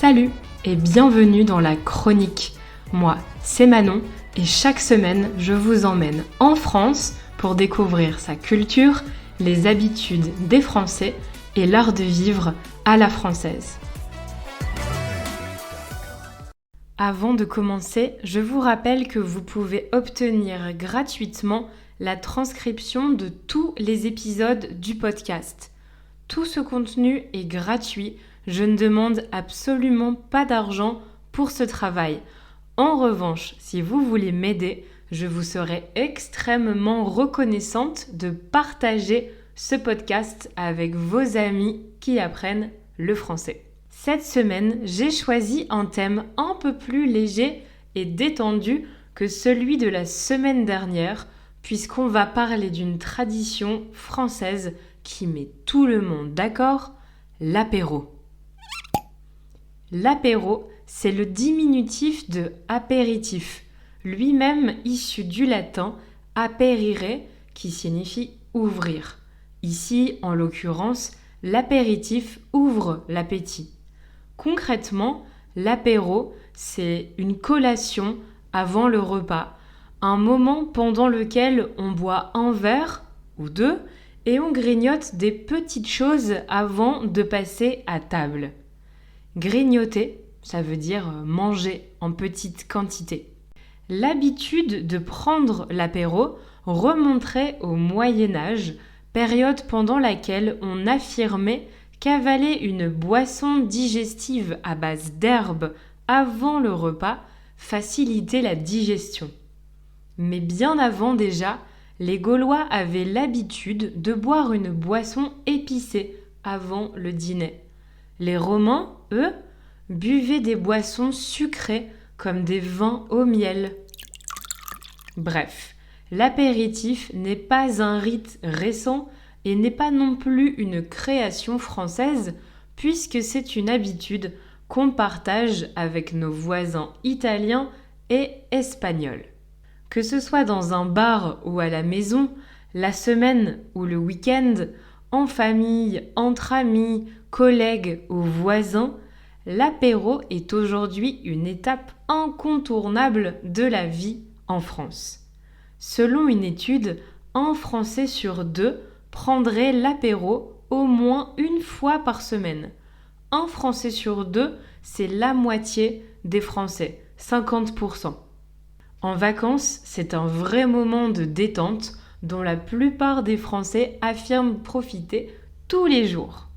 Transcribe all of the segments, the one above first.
Salut et bienvenue dans la chronique. Moi, c'est Manon et chaque semaine, je vous emmène en France pour découvrir sa culture, les habitudes des Français et l'art de vivre à la française. Avant de commencer, je vous rappelle que vous pouvez obtenir gratuitement la transcription de tous les épisodes du podcast. Tout ce contenu est gratuit, je ne demande absolument pas d'argent pour ce travail. En revanche, si vous voulez m'aider, je vous serai extrêmement reconnaissante de partager ce podcast avec vos amis qui apprennent le français. Cette semaine, j'ai choisi un thème un peu plus léger et détendu que celui de la semaine dernière, puisqu'on va parler d'une tradition française qui met tout le monde d'accord, l'apéro. L'apéro, c'est le diminutif de apéritif, lui-même issu du latin aperire, qui signifie ouvrir. Ici, en l'occurrence, l'apéritif ouvre l'appétit. Concrètement, l'apéro, c'est une collation avant le repas, un moment pendant lequel on boit un verre ou deux et on grignote des petites choses avant de passer à table. Grignoter, ça veut dire manger en petite quantité. L'habitude de prendre l'apéro remonterait au Moyen-Âge, période pendant laquelle on affirmait qu'avaler une boisson digestive à base d'herbes avant le repas facilitait la digestion. Mais bien avant déjà, les Gaulois avaient l'habitude de boire une boisson épicée avant le dîner. Les Romains, eux, buvaient des boissons sucrées comme des vins au miel. Bref, l'apéritif n'est pas un rite récent et n'est pas non plus une création française, puisque c'est une habitude qu'on partage avec nos voisins italiens et espagnols. Que ce soit dans un bar ou à la maison, la semaine ou le week-end, en famille, entre amis, collègues ou voisins, l'apéro est aujourd'hui une étape incontournable de la vie en France. Selon une étude, un Français sur deux prendrait l'apéro au moins une fois par semaine. Un Français sur deux, c'est la moitié des Français, 50%. En vacances, c'est un vrai moment de détente dont la plupart des Français affirment profiter tous les jours.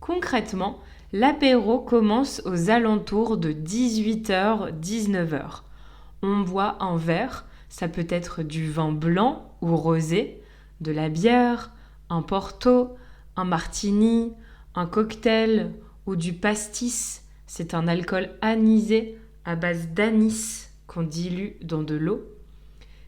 Concrètement, l'apéro commence aux alentours de 18h-19h. On boit un verre, ça peut être du vin blanc ou rosé, de la bière, un porto, un martini, un cocktail ou du pastis. C'est un alcool anisé à base d'anis qu'on dilue dans de l'eau.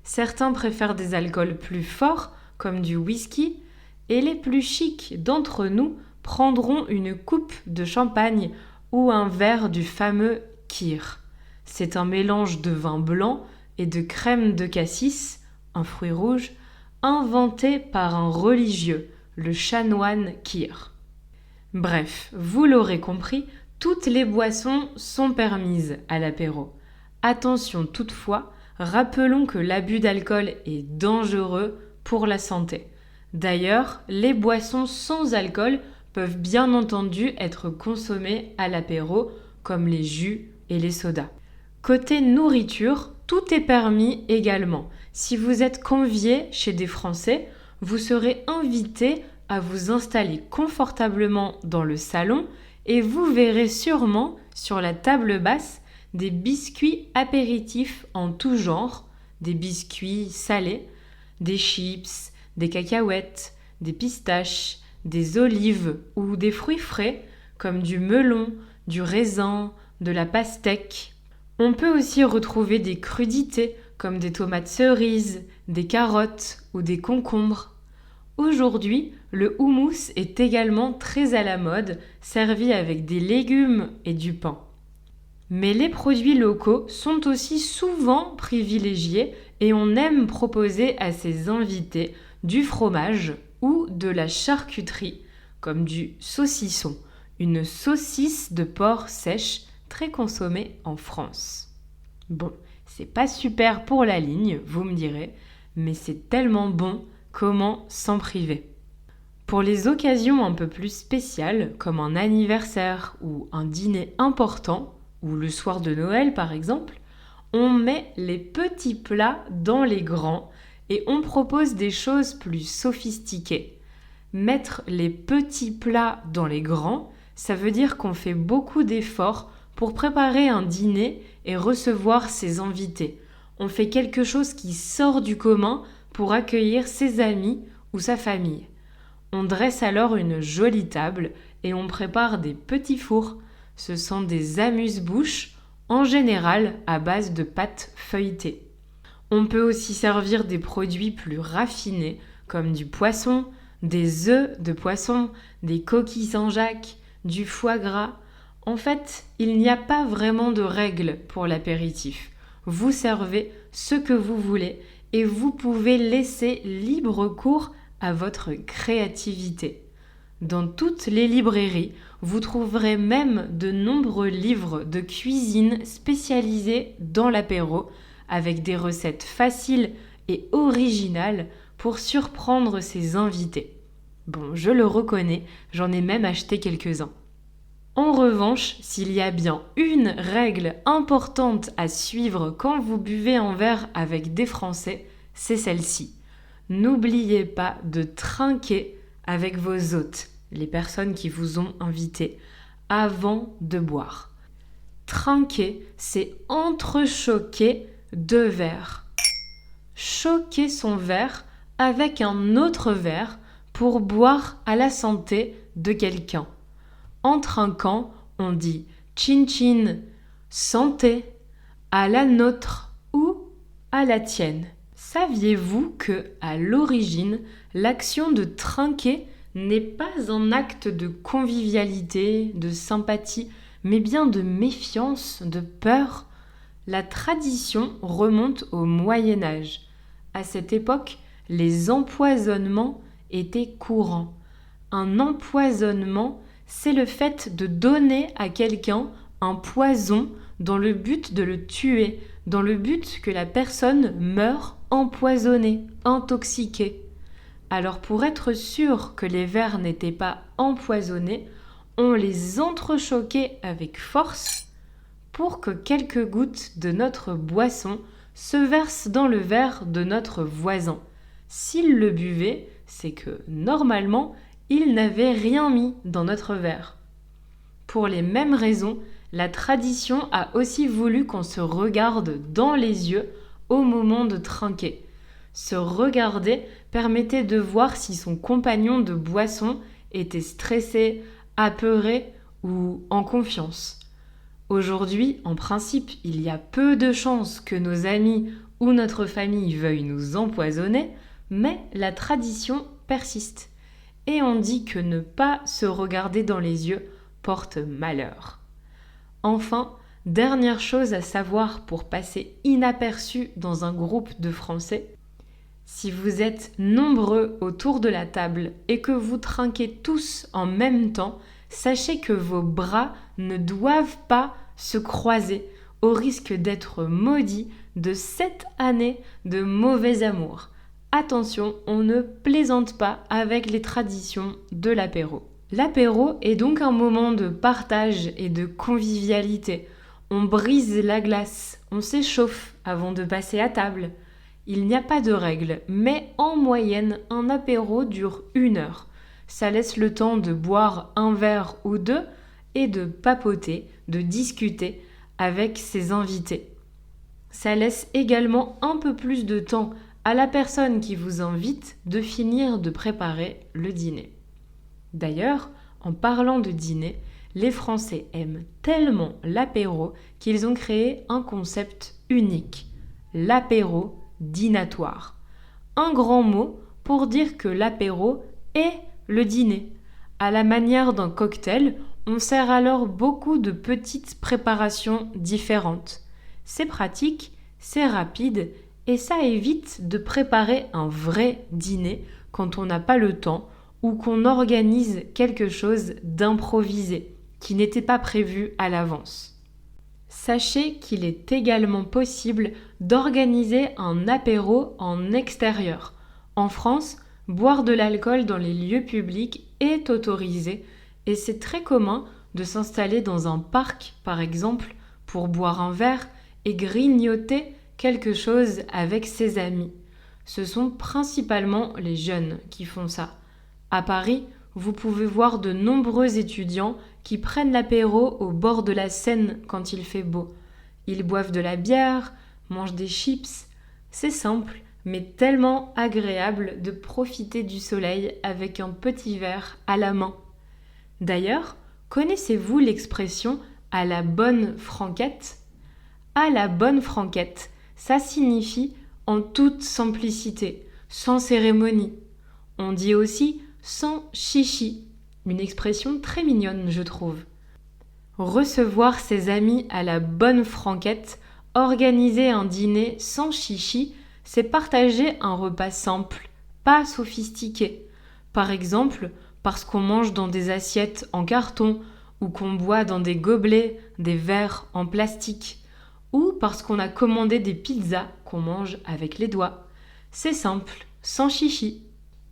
Certains préfèrent des alcools plus forts comme du whisky et les plus chics d'entre nous prendront une coupe de champagne ou un verre du fameux kir. C'est un mélange de vin blanc et de crème de cassis, un fruit rouge, inventé par un religieux, le chanoine Kir. Bref, vous l'aurez compris, toutes les boissons sont permises à l'apéro. Attention toutefois, rappelons que l'abus d'alcool est dangereux pour la santé. D'ailleurs, les boissons sans alcool peuvent bien entendu être consommées à l'apéro, comme les jus et les sodas. Côté nourriture, tout est permis également. Si vous êtes convié chez des Français, vous serez invité à vous installer confortablement dans le salon et vous verrez sûrement sur la table basse des biscuits apéritifs en tout genre, des biscuits salés, des chips, des cacahuètes, des pistaches, des olives ou des fruits frais comme du melon, du raisin, de la pastèque. On peut aussi retrouver des crudités comme des tomates cerises, des carottes ou des concombres. Aujourd'hui, le houmous est également très à la mode, servi avec des légumes et du pain. Mais les produits locaux sont aussi souvent privilégiés et on aime proposer à ses invités du fromage ou de la charcuterie, comme du saucisson, une saucisse de porc sèche très consommée en France. Bon, c'est pas super pour la ligne, vous me direz, mais c'est tellement bon, comment s'en priver? Pour les occasions un peu plus spéciales, comme un anniversaire ou un dîner important, ou le soir de Noël par exemple, on met les petits plats dans les grands et on propose des choses plus sophistiquées. Mettre les petits plats dans les grands, ça veut dire qu'on fait beaucoup d'efforts pour préparer un dîner et recevoir ses invités. On fait quelque chose qui sort du commun pour accueillir ses amis ou sa famille. On dresse alors une jolie table et on prépare des petits fours. Ce sont des amuse-bouches, en général à base de pâte feuilletée. On peut aussi servir des produits plus raffinés comme du poisson, des œufs de poisson, des coquilles Saint-Jacques, du foie gras. En fait, il n'y a pas vraiment de règles pour l'apéritif. Vous servez ce que vous voulez et vous pouvez laisser libre cours à votre créativité. Dans toutes les librairies, vous trouverez même de nombreux livres de cuisine spécialisés dans l'apéro, avec des recettes faciles et originales pour surprendre ses invités. Bon, je le reconnais, j'en ai même acheté quelques-uns. En revanche, s'il y a bien une règle importante à suivre quand vous buvez un verre avec des Français, c'est celle-ci. N'oubliez pas de trinquer avec vos hôtes, les personnes qui vous ont invité, avant de boire. Trinquer, c'est entrechoquer deux verres. Choquer son verre avec un autre verre pour boire à la santé de quelqu'un. En trinquant, on dit chin chin, santé, à la nôtre ou à la tienne. Saviez-vous que, à l'origine, l'action de trinquer n'est pas un acte de convivialité, de sympathie, mais bien de méfiance, de peur? La tradition remonte au Moyen Âge. À cette époque, les empoisonnements étaient courants. Un empoisonnement, c'est le fait de donner à quelqu'un un poison dans le but de le tuer, dans le but que la personne meure empoisonnée, intoxiquée. Alors pour être sûr que les verres n'étaient pas empoisonnés, on les entrechoquait avec force pour que quelques gouttes de notre boisson se versent dans le verre de notre voisin. S'il le buvait, c'est que normalement, il n'avait rien mis dans notre verre. Pour les mêmes raisons, la tradition a aussi voulu qu'on se regarde dans les yeux au moment de trinquer. Se regarder permettait de voir si son compagnon de boisson était stressé, apeuré ou en confiance. Aujourd'hui, en principe, il y a peu de chances que nos amis ou notre famille veuillent nous empoisonner, mais la tradition persiste. Et on dit que ne pas se regarder dans les yeux porte malheur. Enfin, dernière chose à savoir pour passer inaperçu dans un groupe de Français, si vous êtes nombreux autour de la table et que vous trinquez tous en même temps, sachez que vos bras ne doivent pas se croiser au risque d'être maudits de 7 années de mauvais amour. Attention, on ne plaisante pas avec les traditions de l'apéro. L'apéro est donc un moment de partage et de convivialité. On brise la glace, on s'échauffe avant de passer à table. Il n'y a pas de règle, mais en moyenne, un apéro dure 1 heure. Ça laisse le temps de boire un verre ou deux et de papoter, de discuter avec ses invités. Ça laisse également un peu plus de temps à la personne qui vous invite de finir de préparer le dîner. D'ailleurs, en parlant de dîner, les Français aiment tellement l'apéro qu'ils ont créé un concept unique, l'apéro dînatoire. Un grand mot pour dire que l'apéro est le dîner. À la manière d'un cocktail, on sert alors beaucoup de petites préparations différentes. C'est pratique, c'est rapide et ça évite de préparer un vrai dîner quand on n'a pas le temps ou qu'on organise quelque chose d'improvisé, qui n'était pas prévu à l'avance. Sachez qu'il est également possible d'organiser un apéro en extérieur. En France, boire de l'alcool dans les lieux publics est autorisé et c'est très commun de s'installer dans un parc, par exemple, pour boire un verre et grignoter quelque chose avec ses amis. Ce sont principalement les jeunes qui font ça. À Paris, vous pouvez voir de nombreux étudiants qui prennent l'apéro au bord de la Seine quand il fait beau. Ils boivent de la bière, mangent des chips. C'est simple, mais tellement agréable de profiter du soleil avec un petit verre à la main. D'ailleurs, connaissez-vous l'expression « à la bonne franquette » ? À la bonne franquette, ça signifie en toute simplicité, sans cérémonie. On dit aussi sans chichi, une expression très mignonne, je trouve. Recevoir ses amis à la bonne franquette, organiser un dîner sans chichi, c'est partager un repas simple, pas sophistiqué. Par exemple, parce qu'on mange dans des assiettes en carton ou qu'on boit dans des gobelets, des verres en plastique, ou parce qu'on a commandé des pizzas qu'on mange avec les doigts. C'est simple, sans chichi.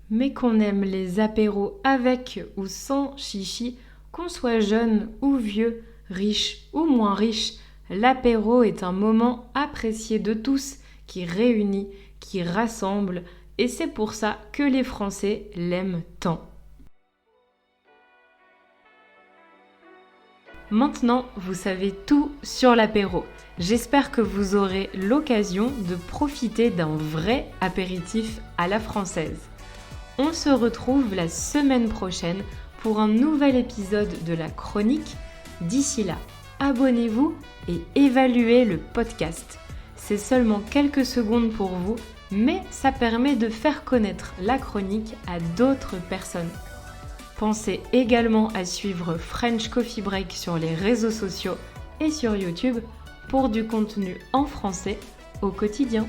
Mais qu'on aime les apéros avec ou sans chichi, qu'on soit jeune ou vieux, riche ou moins riche, l'apéro est un moment apprécié de tous, qui réunit, qui rassemble, et c'est pour ça que les Français l'aiment tant. Maintenant, vous savez tout sur l'apéro. J'espère que vous aurez l'occasion de profiter d'un vrai apéritif à la française. On se retrouve la semaine prochaine pour un nouvel épisode de la chronique. D'ici là, abonnez-vous et évaluez le podcast. C'est seulement quelques secondes pour vous, mais ça permet de faire connaître la chronique à d'autres personnes. Pensez également à suivre French Coffee Break sur les réseaux sociaux et sur YouTube pour du contenu en français au quotidien.